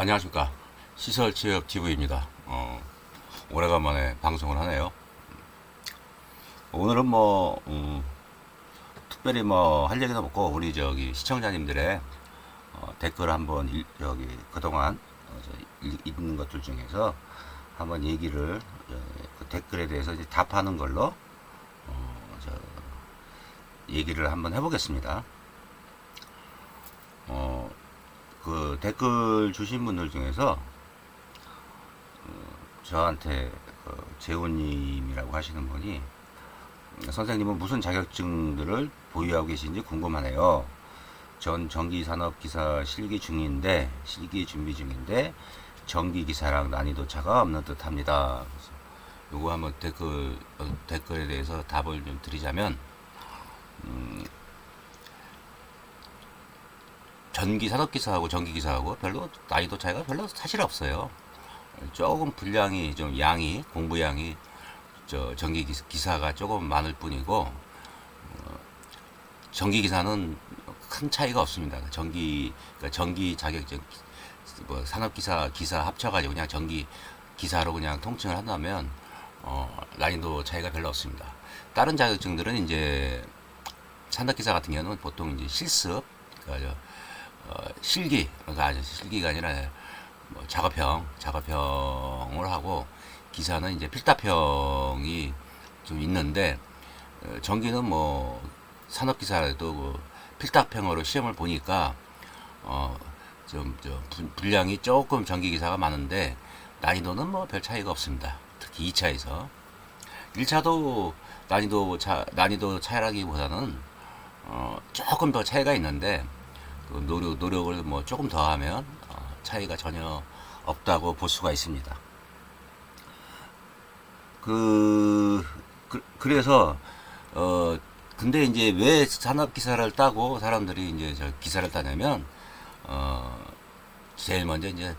안녕하십니까. 시설취업TV입니다. 오래간만에 방송을 하네요. 오늘은 특별히 할 얘기는 없고, 우리 시청자님들의 댓글 한번 그동안 읽는 것들 중에서 한번 얘기를, 그 댓글에 대해서 이제 답하는 걸로, 얘기를 한번 해보겠습니다. 그 댓글 주신 분들 중에서 저한테 재훈님이라고 하시는 분이, 선생님은 무슨 자격증들을 보유하고 계신지 궁금하네요. 전 전기산업기사 실기 준비 중인데 전기기사랑 난이도 차가 없는 듯 합니다. 요거 한번 댓글에 대해서 답을 좀 드리자면, 전기산업기사하고 전기기사하고 별로 난이도 차이가 별로 사실 없어요. 조금 분량이 좀 공부량이 전기기사가 조금 많을 뿐이고, 전기기사는 큰 차이가 없습니다. 그러니까 전기 자격증, 기사 합쳐가지고 그냥 전기기사로 그냥 통칭을 한다면, 난이도 차이가 별로 없습니다. 다른 자격증들은 이제, 산업기사 같은 경우는 보통 이제 실습, 그러니까 실기가 아니라 작업형을 하고, 기사는 이제 필답형이 좀 있는데, 전기는 산업기사라도 필답형으로 시험을 보니까, 분량이 조금 전기기사가 많은데, 난이도는 별 차이가 없습니다. 특히 2차에서. 1차도 난이도 차이라기보다는, 조금 더 차이가 있는데, 그 노력을 조금 더 하면, 차이가 전혀 없다고 볼 수가 있습니다. 그래서, 근데 이제 왜 산업기사를 따고 사람들이 이제 기사를 따냐면, 제일 먼저 이제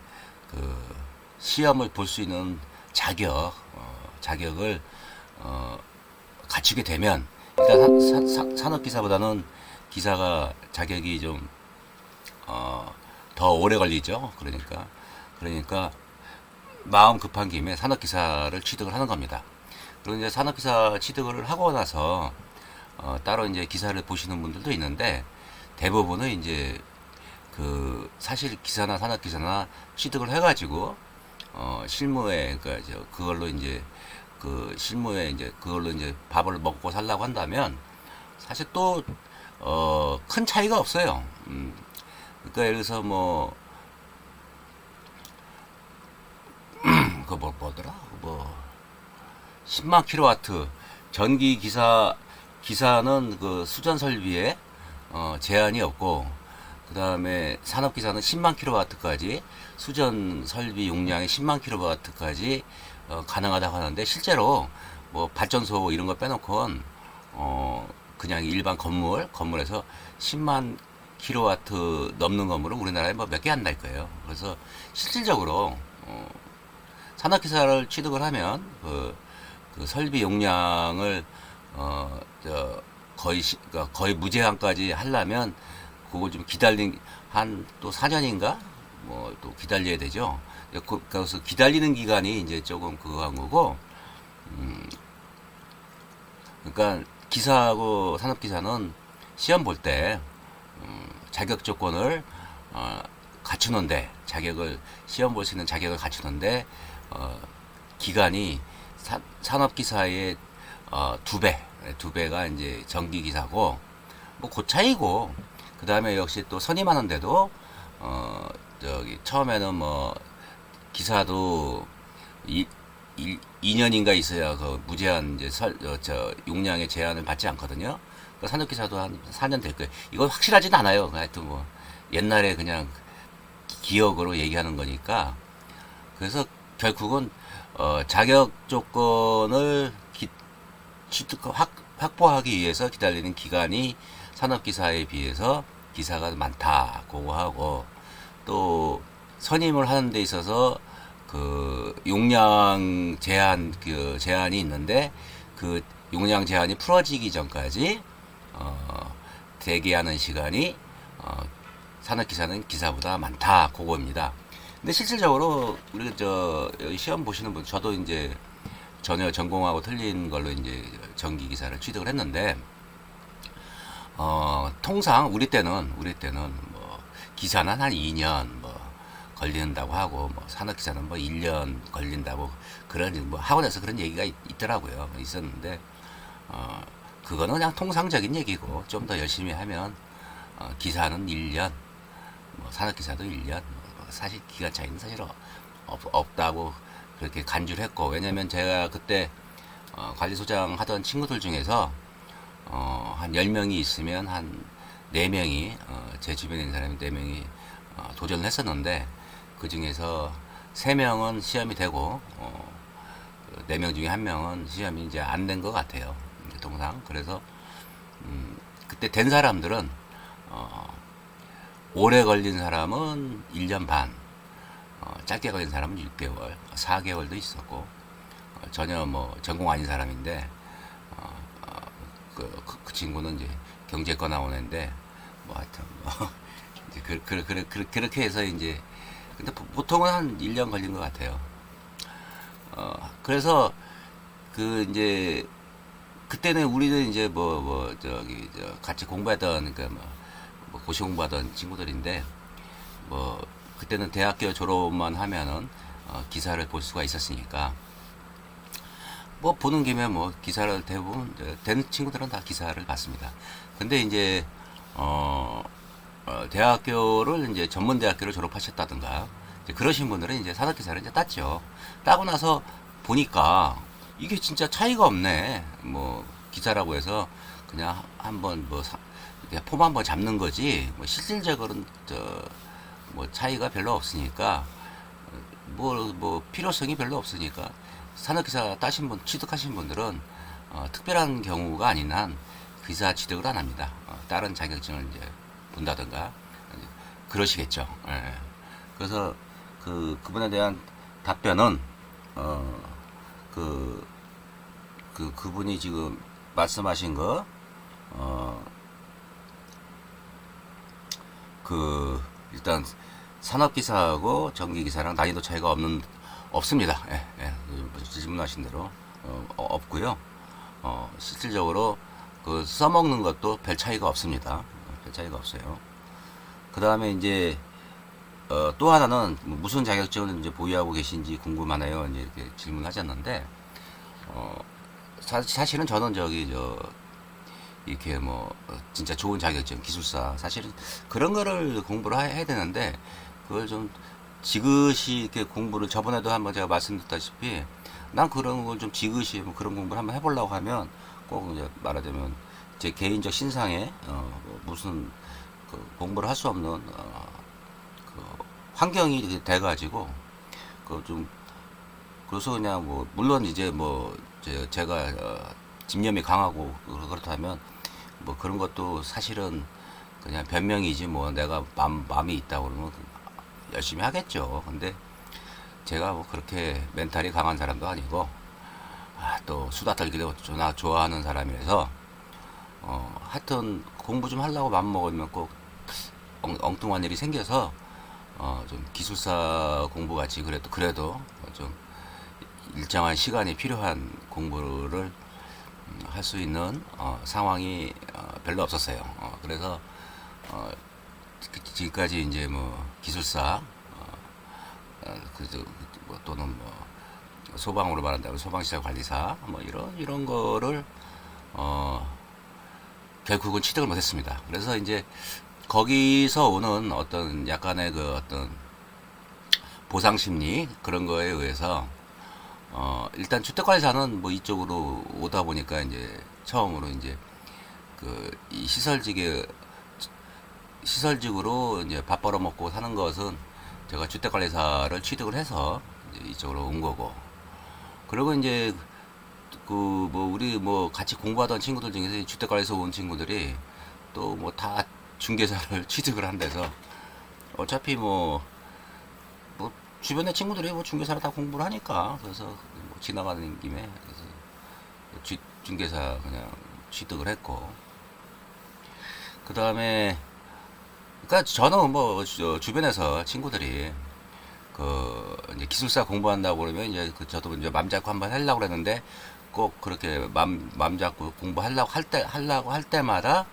시험을 볼 수 있는 자격을, 갖추게 되면, 일단 산업기사보다는 기사가 자격이 좀, 더 오래 걸리죠. 그러니까 마음 급한 김에 산업기사를 취득을 하는 겁니다. 그리고 이제 산업기사 취득을 하고 나서 따로 이제 기사를 보시는 분들도 있는데, 대부분은 이제 사실 기사나 산업기사나 취득을 해가지고 실무에 그걸로 이제 실무에 이제 그걸로 이제 밥을 먹고 살라고 한다면, 사실 또 큰 차이가 없어요. 그러니까 예를 들어서 뭐더라? 10만 킬로와트 전기 기사는 그 수전 설비에 제한이 없고, 그 다음에 산업 기사는 10만 킬로와트까지, 수전 설비 용량의 10만 킬로와트까지 가능하다고 하는데, 실제로 발전소 이런 거 빼놓고는 그냥 일반 건물에서 10만 킬로와트 넘는 건물은 우리나라에 몇 개 안 날 거예요. 그래서 실질적으로 산업기사를 취득을 하면 그 설비 용량을 그러니까 거의 무제한까지 하려면, 그걸 좀 한 또 4년인가 또 기다려야 되죠. 그래서 기다리는 기간이 이제 조금 그거 한 거고, 그러니까 기사하고 산업기사는 시험 볼 때 자격 조건을 갖추는데, 시험 볼 수 있는 자격을 갖추는데, 기간이 산업기사의 2배가 이제 전기기사고, 그 차이고, 그 다음에 역시 또 선임하는데도, 처음에는 기사도 2년인가 있어야 그 무제한 이제 용량의 제한을 받지 않거든요. 그 산업기사도 한 4년 될 거예요. 이건 확실하진 않아요. 하여튼 옛날에 그냥 기억으로 얘기하는 거니까. 그래서 결국은 자격 조건을 확보하기 위해서 기다리는 기간이 산업기사에 비해서 기사가 많다, 그거 하고, 또 선임을 하는 데 있어서 용량 제한이 있는데, 그 용량 제한이 풀어지기 전까지 대기하는 시간이 산업기사는 기사보다 많다, 그거입니다. 근데 실질적으로 우리 저 여기 시험 보시는 분, 저도 이제 전혀 전공하고 틀린 걸로 이제 전기 기사를 취득을 했는데, 통상 우리 때는 뭐 기사는 한 2년 뭐 걸린다고 하고, 뭐 산업 기사는 뭐 1년 걸린다고, 그런 뭐 학원에서 그런 얘기가 있더라고요. 있었는데, 어, 그거는 그냥 통상적인 얘기고, 좀 더 열심히 하면 기사는 1년, 뭐 산업 기사도 1년, 뭐 사실 기간 차이는 사실 없다고 그렇게 간주를 했고, 왜냐면 제가 그때 관리소장 하던 친구들 중에서 한 10명이 있으면 한 4명이, 제 주변에 있는 사람이 4명이 도전을 했었는데, 그 중에서 3명은 시험이 되고, 4명 중에 1명은 시험이 이제 안 된 것 같아요. 통상. 그래서, 그때 된 사람들은, 오래 걸린 사람은 1년 반, 짧게 걸린 사람은 6개월, 4개월도 있었고, 전혀 뭐 전공 아닌 사람인데, 그 친구는 이제 경제과 나온 애인데, 뭐 하여튼, 뭐, 이제 그렇게 해서 이제, 근데 보통은 한 1년 걸린 것 같아요. 그래서, 이제, 그때는 우리는 이제 같이 공부하던, 그러니까 뭐 고시 공부하던 친구들인데, 뭐, 그때는 대학교 졸업만 하면은, 기사를 볼 수가 있었으니까, 뭐 보는 김에 뭐 기사를 대부분 된 친구들은 다 기사를 봤습니다. 근데 이제 대학교를 이제 전문 대학교를 졸업하셨다든가 이제 그러신 분들은 이제 산업 기사를 이제 땄죠. 따고 나서 보니까 이게 진짜 차이가 없네. 뭐 기사라고 해서 그냥 한번 뭐 폼 한번 잡는 거지. 뭐 실질적으로는 뭐 차이가 별로 없으니까 뭐 필요성이 별로 없으니까 산업기사 따신 분, 취득하신 분들은 특별한 경우가 아닌 한 기사 취득을 안 합니다. 다른 자격증을 이제 본다든가 그러시겠죠. 예. 그래서 그분에 대한 답변은 그분이 지금 말씀하신 거 일단 산업기사하고 전기기사랑 난이도 차이가 없습니다. 예, 예. 질문하신 대로 없고요. 실질적으로 써먹는 것도 별 차이가 없습니다. 별 차이가 없어요. 그 다음에 이제 또 하나는 무슨 자격증을 이제 보유하고 계신지 궁금하네요. 이제 이렇게 질문하셨는데 사실은 저는 이렇게 뭐 진짜 좋은 자격증 기술사 사실은 그런 거를 공부를 해야 되는데 그걸 좀 지그시 이렇게 공부를 저번에도 한번 제가 말씀드렸다시피 난 그런 걸 좀 지그시 뭐 그런 공부를 한번 해보려고 하면 꼭 이제 말하자면 제 개인적 신상에 무슨 공부를 할 수 없는 환경이 돼가지고 좀 그래서 그냥 뭐 물론 이제 뭐 제가 집념이 강하고 그렇다면 뭐 그런 것도 사실은 그냥 변명이지 뭐 내가 마음이 있다 그러면 열심히 하겠죠. 근데 제가 뭐 그렇게 멘탈이 강한 사람도 아니고 또 수다 떨기도 좋아하는 사람이라서 하여튼 공부 좀 하려고 마음 먹으면 꼭 엉뚱한 일이 생겨서 좀 기술사 공부 같이 그래도 좀 일정한 시간이 필요한 공부를 할 수 있는 상황이 별로 없었어요. 그래서 지금까지 이제 뭐 기술사 또는 뭐 소방으로 말한다면 소방시설 관리사 뭐 이런 거를 결국은 취득을 못했습니다. 그래서 이제 거기서 오는 어떤 약간의 어떤 보상 심리 그런 거에 의해서 일단 주택관리사는 뭐 이쪽으로 오다 보니까 이제 처음으로 이제 이 시설직으로 이제 밥 벌어 먹고 사는 것은 제가 주택관리사를 취득을 해서 이제 이쪽으로 온 거고. 그리고 이제 뭐 우리 뭐 같이 공부하던 친구들 중에서 주택관리사 온 친구들이 또 뭐 다 중개사를 취득을 한대서 어차피 뭐 주변에 친구들이 뭐 중개사를 다 공부를 하니까 그래서 뭐 지나가는 김에 그래서 중개사 그냥 취득을 했고 그 다음에 그러니까 저는 뭐 주변에서 친구들이 그 이제 기술사 공부한다고 그러면 이제 그 저도 이제 맘 잡고 한번 하려고 그랬는데 꼭 그렇게 맘 잡고 공부하려고 할 때마다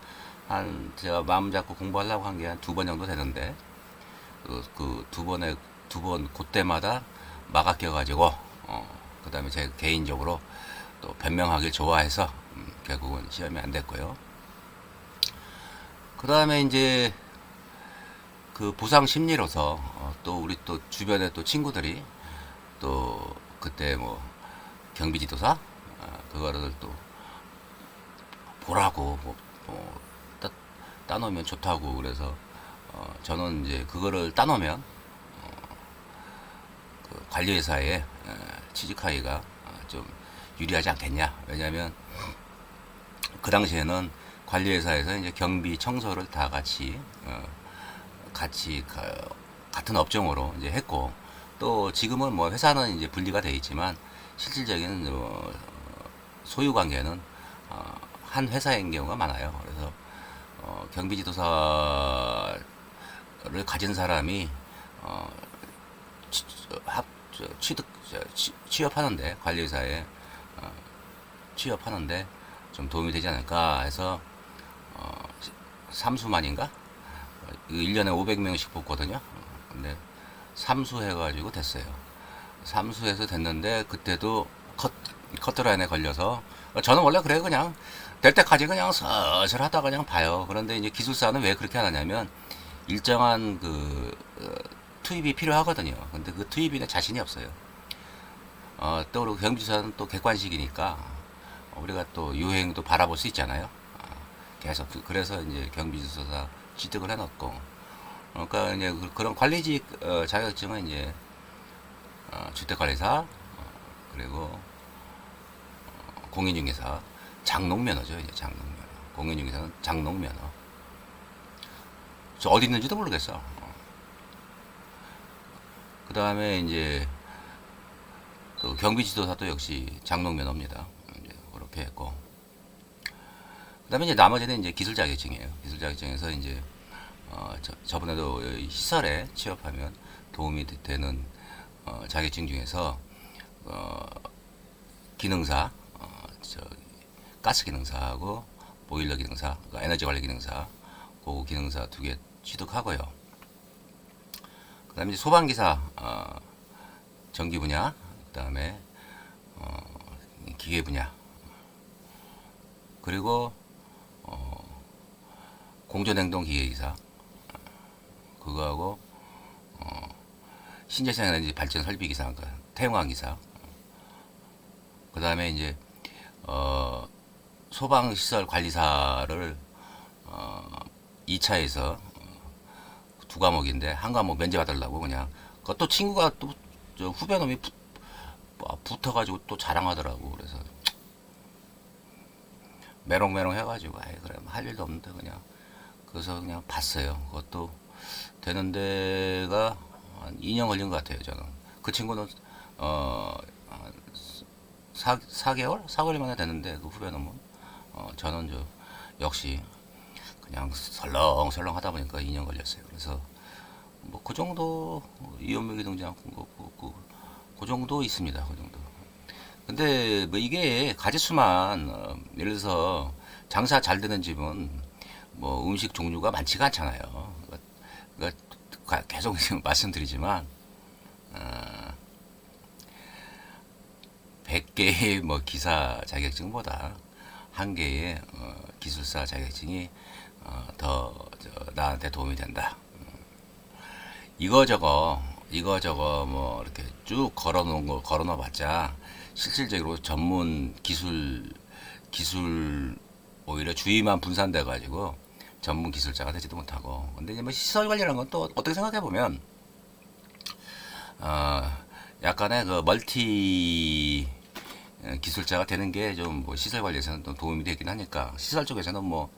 한 제가 마음 잡고 공부하려고 한 게 한 두 번 정도 되는데 그 두 번 그때마다 막아 껴가지고 그다음에 제 개인적으로 또 변명하길 좋아해서 결국은 시험이 안 됐고요. 그다음에 이제 그 보상 심리로서 또 우리 또 주변에 또 친구들이 또 그때 뭐 경비지도사 그거를 또 보라고 따놓으면 좋다고 그래서 저는 이제 그거를 따놓으면 그 관리회사에 취직하기가 좀 유리하지 않겠냐. 왜냐하면 그 당시에는 관리회사에서 이제 경비 청소를 다 같이 같은 업종으로 이제 했고 또 지금은 뭐 회사는 이제 분리가 돼 있지만 실질적인 소유 관계는 한 회사인 경우가 많아요. 그래서 경비지도사를 가진 사람이 취업하는데 관리회사에 취업하는데 좀 도움이 되지 않을까 해서 삼수만인가 1년에 500명씩 뽑거든요. 근데 삼수 해가지고 됐어요. 삼수해서 됐는데 그때도 커트라인에 걸려서 저는 원래 그래 그냥 될 때까지 그냥 슬슬 하다가 그냥 봐요. 그런데 이제 기술사는 왜 그렇게 하느냐면 일정한 그 투입이 필요하거든요. 근데 그 투입에 자신이 없어요. 또 그리고 경비사는 또 객관식이니까 우리가 또 유행도 바라볼 수 있잖아요. 계속 그래서 이제 경비지도사 취득을 해놨고 그러니까 이제 그런 관리직 자격증은 이제 주택관리사 그리고 공인중개사 장롱면허죠. 이제 장롱면허. 공인중개사는 장롱면허. 저 어디 있는지도 모르겠어. 그 다음에 이제 또 경비지도사도 역시 장롱면허입니다. 이제 그렇게 했고. 그 다음에 이제 나머지는 이제 기술 자격증이에요. 기술 자격증에서 이제 저번에도 시설에 취업하면 도움이 되는 자격증 중에서 기능사, 가스 기능사하고 보일러 기능사, 그러니까 에너지 관리 기능사, 그 기능사 두 개 취득하고요. 그다음에 이제 소방기사 전기 분야, 그다음에 기계 분야, 그리고 공전행동 기계기사 그거하고 신재생 에너지 발전 설비 기사, 그러니까 태용광 기사. 그다음에 이제 소방시설 관리사를 2차에서 두 과목인데 한 과목 면제받으려고 그냥 그것도 친구가 또 후배놈이 붙어가지고 또 자랑하더라고. 그래서 메롱메롱 해가지고 아이 그래 할 일도 없는데 그냥 그래서 그냥 봤어요. 그것도 되는 데가 한 2년 걸린 것 같아요. 저는 그 친구는 4개월? 4개월 만에 됐는데 그 후배놈은 저는 역시 그냥 설렁설렁 하다 보니까 2년 걸렸어요. 그래서 뭐 그 정도 이연명기 등장 그 정도 있습니다. 그 정도. 근데 뭐 이게 가짓수만 예를 들어서 장사 잘 되는 집은 뭐 음식 종류가 많지가 않잖아요. 그러니까 계속 말씀드리지만 100개의 뭐 기사 자격증보다 한 개의 기술사 자격증이 더 나한테 도움이 된다. 이거저거 뭐 이렇게 쭉 걸어놓아 봤자 실질적으로 전문 기술 오히려 주의만 분산돼 가지고 전문 기술자가 되지도 못하고. 근데 이제 뭐 시설 관리라는 건 또 어떻게 생각해 보면 약간의 그 멀티 기술자가 되는 게 좀 뭐 시설 관리에서는 또 도움이 되긴 하니까 시설 쪽에서는 뭐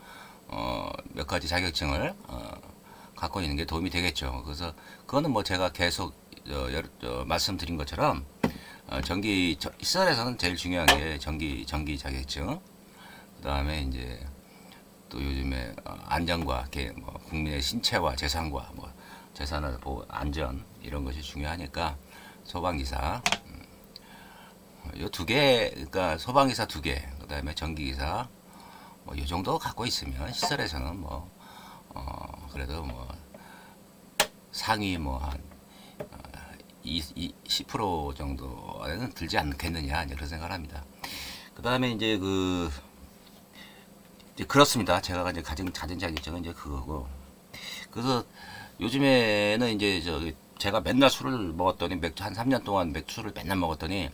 몇 가지 자격증을 갖고 있는 게 도움이 되겠죠. 그래서 그거는 뭐 제가 계속 말씀드린 것처럼 시설에서는 제일 중요한 게 전기 자격증. 그다음에 이제 또 요즘에 안전과 뭐 국민의 신체와 재산과 뭐 재산을 보호, 안전 이런 것이 중요하니까 소방기사 요 두 개, 그러니까 소방기사 두 개, 그다음에 전기기사 뭐 요 정도 갖고 있으면 시설에서는 뭐 그래도 뭐 상위 뭐한 10% 정도는 들지 않겠느냐 그런 생각을 합니다. 그 다음에 이제 이제 그렇습니다. 제가 이제 가진 자격증은 이제 그거고. 그래서 요즘에는 이제 제가 맨날 술을 먹었더니 맥주 한 3년 동안 맥주를 맨날 먹었더니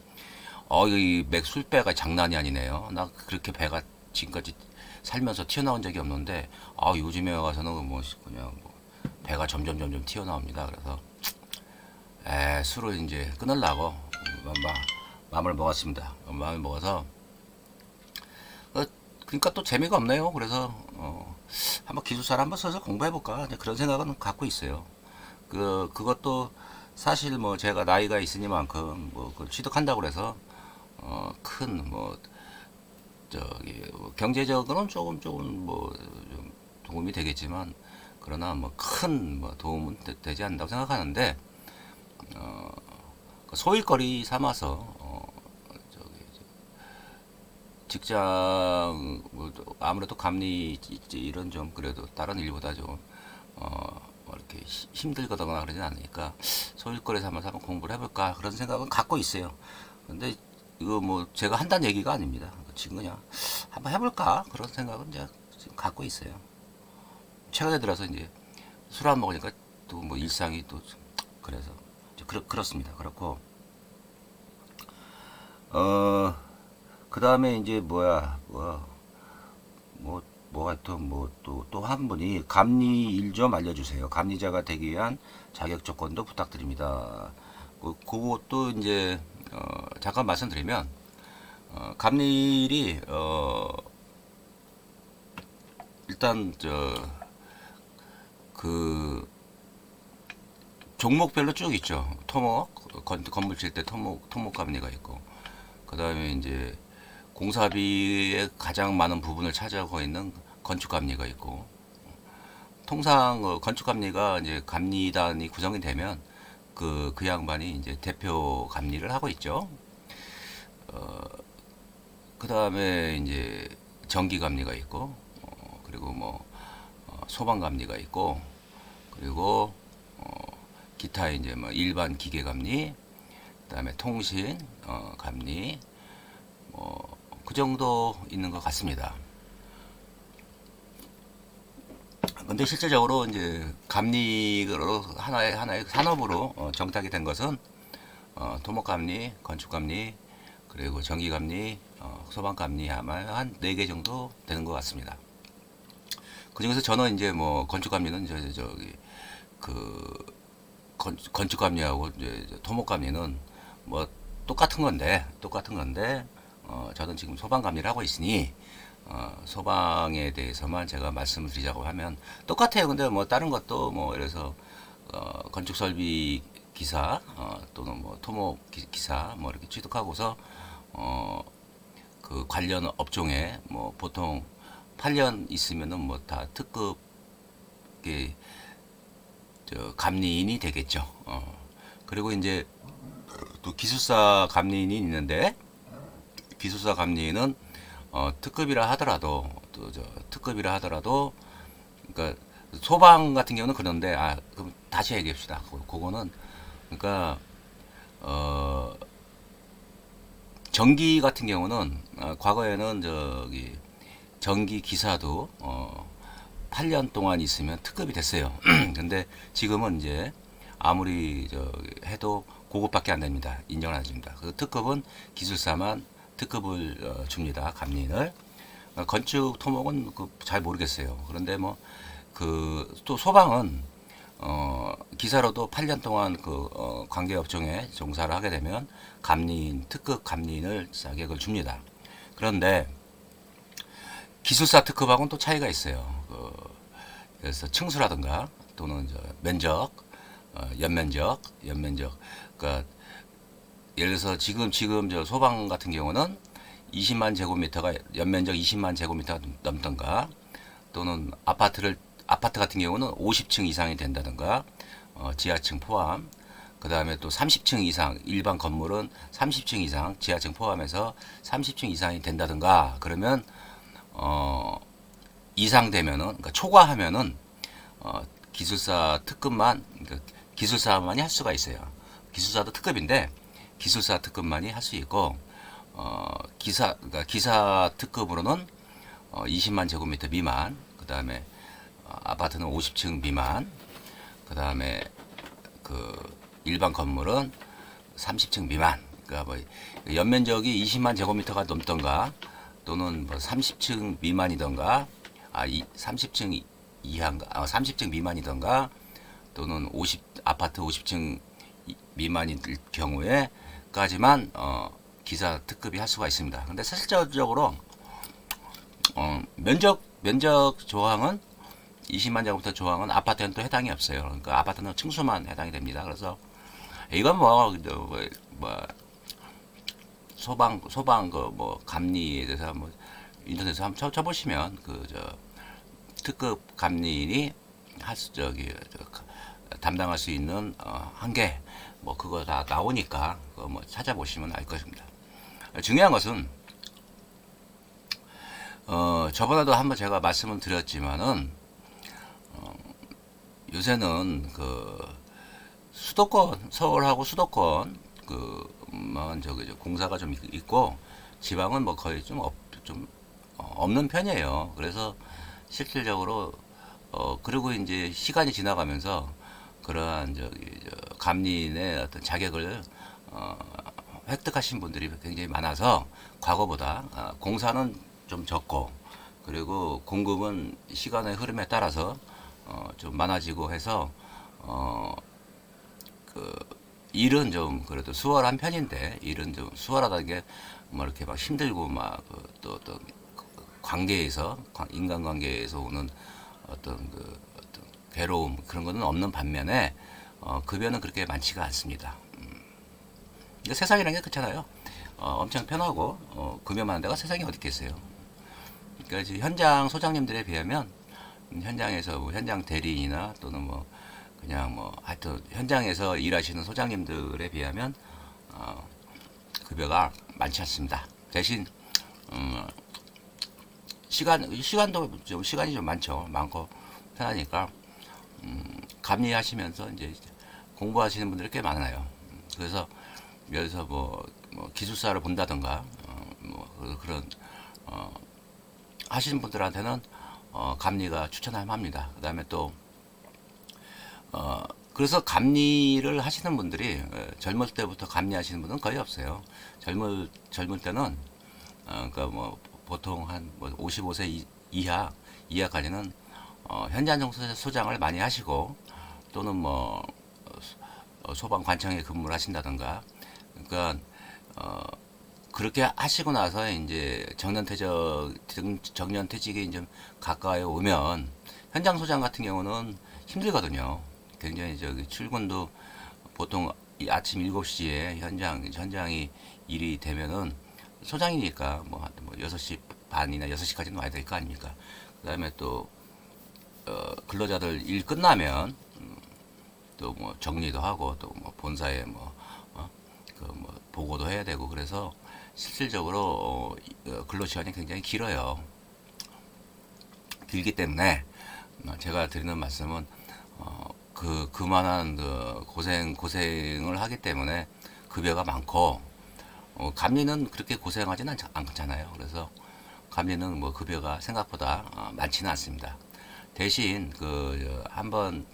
이 맥술배가 장난이 아니네요. 나 그렇게 배가 지금까지 살면서 튀어나온 적이 없는데 요즘에 와서는 뭐 그냥 뭐 배가 점점 튀어나옵니다. 그래서 술을 이제 끊으려고 마음을 먹었습니다. 마음을 먹어서 그러니까 또 재미가 없네요. 그래서 한번 기술사를 한번 써서 공부해볼까 그런 생각은 갖고 있어요. 그것도 사실 뭐 제가 나이가 있으니만큼 뭐 취득한다고 그래서 큰 뭐 경제적으로는 조금 뭐 좀 도움이 되겠지만 그러나 뭐 큰 뭐 도움은 되지 않는다고 생각하는데 소일거리 삼아서 직장 뭐 아무래도 감리 이런 좀 그래도 다른 일보다 좀 뭐 이렇게 힘들거나 그러진 않으니까 소일거리 삼아서 한번 공부를 해볼까 그런 생각은 갖고 있어요. 근데 이거 뭐 제가 한다는 얘기가 아닙니다. 지금 그냥 한번 해볼까 그런 생각은 이제 지금 갖고 있어요. 최근에 들어서 이제 술 안 먹으니까 또 뭐 일상이 또 그래서 그렇습니다. 그렇고 그 다음에 이제 하여튼 뭐 또 한 분이 감리 일 좀 알려주세요. 감리자가 되기 위한 자격 조건도 부탁드립니다. 그것도 이제 잠깐 말씀드리면 감리일이 일단 그 종목별로 쭉 있죠. 토목 건물 칠 때 토목 감리가 있고 그 다음에 이제 공사비의 가장 많은 부분을 차지하고 있는 건축감리가 있고 통상 건축감리가 이제 감리단이 구성이 되면 그 양반이 이제 대표 감리를 하고 있죠. 그 다음에 이제 전기감리가 있고 그리고 뭐 소방감리가 있고 그리고 기타 이제 뭐 일반 기계감리 그다음에 통신 감리 뭐 그 정도 있는 것 같습니다. 근데 실제적으로 이제 감리로 하나의 산업으로 정착이 된 것은 토목감리, 건축감리, 그리고 전기감리, 소방감리 아마 한 4개 정도 되는 것 같습니다. 그 중에서 저는 이제 뭐 건축감리는 건축감리하고 이제 토목감리는 뭐 똑같은 건데 저는 지금 소방감리를 하고 있으니 소방에 대해서만 제가 말씀을 드리자고 하면 똑같아요. 근데 뭐 다른 것도 뭐 예를 들어서 건축설비 기사 또는 뭐 토목 기사 뭐 이렇게 취득하고서 그 관련 업종에 뭐 보통 8년 있으면은 뭐 다 특급 감리인이 되겠죠. 그리고 이제 또 기술사 감리인이 있는데 기술사 감리인은 특급이라 하더라도 그러니까 소방 같은 경우는 그런데 그럼 다시 얘기합시다. 그거는 그러니까 전기 같은 경우는 과거에는 전기 기사도 8년 동안 있으면 특급이 됐어요. 근데 지금은 이제 아무리 해도 그것밖에 안 됩니다. 인정을 안 줍니다. 그 특급은 기술사만 특급을 줍니다. 감리인을. 건축 토목은 잘 모르겠어요. 그런데 뭐 또 소방은 기사로도 8년 동안 관계 업종에 종사를 하게 되면 감리인 특급 감리인을 자격을 줍니다. 그런데 기술사 특급하고는 또 차이가 있어요. 그래서 층수라든가 또는 면적, 연면적. 그러니까 예를 들어서 지금 소방 같은 경우는 20만 제곱미터가 연면적 20만 제곱미터가 넘던가 또는 아파트를 아파트 같은 경우는 50층 이상이 된다든가 지하층 포함, 그 다음에 또 30층 이상, 일반 건물은 30층 이상, 지하층 포함해서 30층 이상이 된다든가, 그러면 이상 되면은, 그러니까 초과하면은 기술사 특급만, 그러니까 기술사만이 할 수가 있어요. 기술사도 특급인데 기술사 특급만이 할 수 있고, 그러니까 기사 특급으로는 20만 제곱미터 미만, 그 다음에 아파트는 50층 미만, 그 다음에 그 일반 건물은 30층 미만. 그러니까 뭐 연면적이 20만 제곱미터가 넘던가, 또는 뭐 30층 미만이던가, 30층 이하인가, 30층 미만이던가, 또는 아파트 50층 미만일 경우에까지만 기사 특급이 할 수가 있습니다. 근데 실질적으로 면적 조항은 20만 제곱미터 조항은 아파트는 또 해당이 없어요. 그러니까 아파트는 층수만 해당이 됩니다. 그래서 이건 소방 그 감리에 대해서 인터넷에 한번 쳐보시면 특급 감리인이 담당할 수 있는 한계 그거 다 나오니까 그거 찾아보시면 알 것입니다. 중요한 것은 저번에도 한번 제가 말씀을 드렸지만은 요새는 수도권, 서울하고 수도권 공사가 좀 있고 지방은 거의 좀 없는 편이에요. 그래서 실질적으로 그리고 이제 시간이 지나가면서 그러한 감리인의 어떤 자격을 획득하신 분들이 굉장히 많아서 과거보다 공사는 좀 적고, 그리고 공급은 시간의 흐름에 따라서 좀 많아지고 해서 일은 좀 그래도 수월한 편인데, 일은 좀 수월하다는 게 이렇게 막 힘들고 또 관계에서 인간관계에서 오는 어떤 괴로움, 그런 거는 없는 반면에 급여는 그렇게 많지가 않습니다. 세상이라는 게 그렇잖아요. 엄청 편하고 급여 많은 데가 세상에 어디 있겠어요. 그러니까 현장 소장님들에 비하면 현장에서 현장 대리인이나 또는 그냥 하여튼 현장에서 일하시는 소장님들에 비하면 급여가 많지 않습니다. 대신 시간이 좀 많고 편하니까 감리하시면서 이제 공부하시는 분들이 꽤 많아요. 그래서 여기서 기술사를 본다든가 그런 하시는 분들한테는 감리가 추천할 만합니다. 그 다음에 또 그래서 감리를 하시는 분들이 젊을 때부터 감리하시는 분은 거의 없어요. 젊을 때는 그러니까 보통 한 55세 이하까지는 현장 소장을 많이 하시고, 또는 소방 관청에 근무를 하신다든가, 그러니까 그렇게 하시고 나서 이제 정년퇴직이 이제 가까이 오면 현장 소장 같은 경우는 힘들거든요. 굉장히 출근도 보통 아침 7시에 현장이 일이 되면은 소장이니까 6시 반이나 6시까지는 와야 될 거 아닙니까? 그 다음에 또 근로자들 일 끝나면 또 정리도 하고, 또 본사에 보고도 해야 되고, 그래서 실질적으로 근로 시간이 굉장히 길어요. 길기 때문에 제가 드리는 말씀은 그만한 고생을 하기 때문에 급여가 많고, 감리는 그렇게 고생하지는 않잖아요. 그래서 감리는 급여가 생각보다 많지는 않습니다. 대신 한번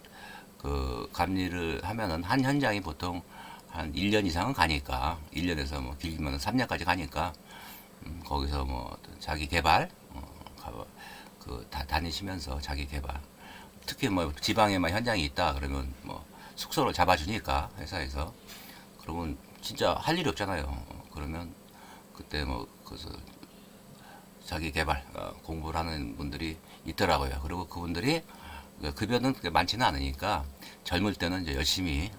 감리를 하면은 한 현장이 보통 한 1년 이상은 가니까, 1년에서 길면 3년까지 가니까 거기서 자기 개발 다니시면서 자기 개발, 특히 지방에만 현장이 있다 그러면 숙소를 잡아주니까 회사에서, 그러면 진짜 할 일이 없잖아요. 그러면 그때 그래서 자기 개발 공부를 하는 분들이 있더라고요. 그리고 그분들이 급여는 그렇게 많지는 않으니까 젊을 때는 이제 열심히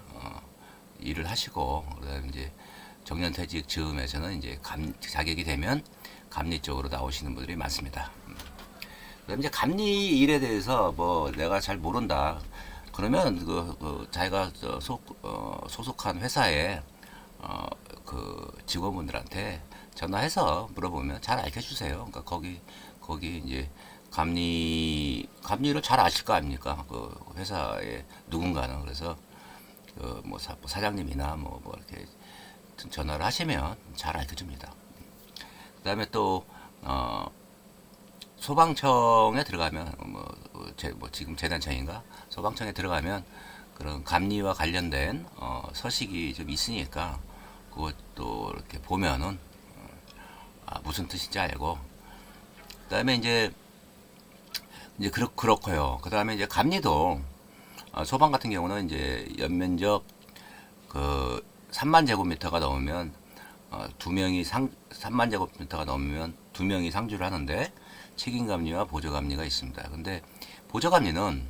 일을 하시고, 그다음에 이제 정년퇴직 즈음에서는 이제 자격이 되면 감리 쪽으로 나오시는 분들이 많습니다. 그다음에 이제 감리 일에 대해서 뭐 내가 잘 모른다. 그러면 자기가 소속한 회사에 그 직원분들한테 전화해서 물어보면 잘 알려주세요. 그러니까 거기 이제 감리를 잘 아실 거 아닙니까? 그 회사의 누군가는. 그래서 뭐 사장님이나 뭐 이렇게 전화를 하시면 잘 알려줍니다. 그다음에 또 소방청에 들어가면 뭐 지금 재단청인가 소방청에 들어가면 그런 감리와 관련된 서식이 좀 있으니까 그것도 이렇게 보면은 무슨 뜻인지 알고. 그다음에 이제 그렇고요. 그다음에 이제 감리도 소방 같은 경우는 이제 연면적 그 3만 제곱미터가 넘으면 두 명이 3만 제곱미터가 넘으면 두 명이 상주를 하는데 책임감리와 보조감리가 있습니다. 근데 보조감리는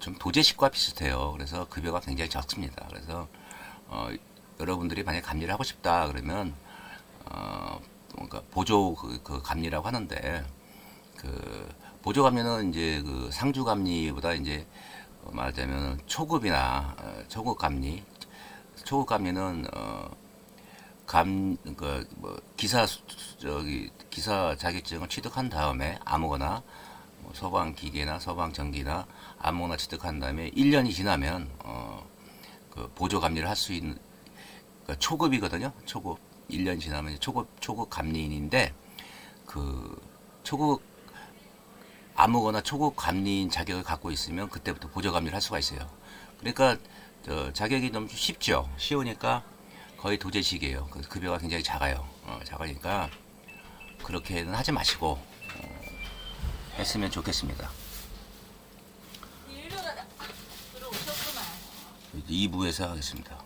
좀 도제식과 비슷해요. 그래서 급여가 굉장히 적습니다. 그래서 여러분들이 만약 감리를 하고 싶다 그러면 그러니까 보조 그 감리라고 하는데 그 보조 감리는 이제 그 상주 감리보다 이제 말하자면 초급이나 초급 감리, 초급 감리는 기사 자격증을 취득한 다음에 아무거나 뭐 소방 기계나 소방 전기나 아무거나 취득한 다음에 1년이 지나면 그 보조 감리를 할 수 있는 그러니까 초급이거든요. 초급 1년 지나면 초급 감리인인데 그 초급 아무거나 초급 감리인 자격을 갖고 있으면 그때부터 보조 감리를 할 수가 있어요. 그러니까 자격이 좀 쉽죠. 쉬우니까 거의 도제식이에요. 그 급여가 굉장히 작아요. 작으니까 그렇게는 하지 마시고 했으면 좋겠습니다. 일로 들어오셨구만. 2부에서 하겠습니다.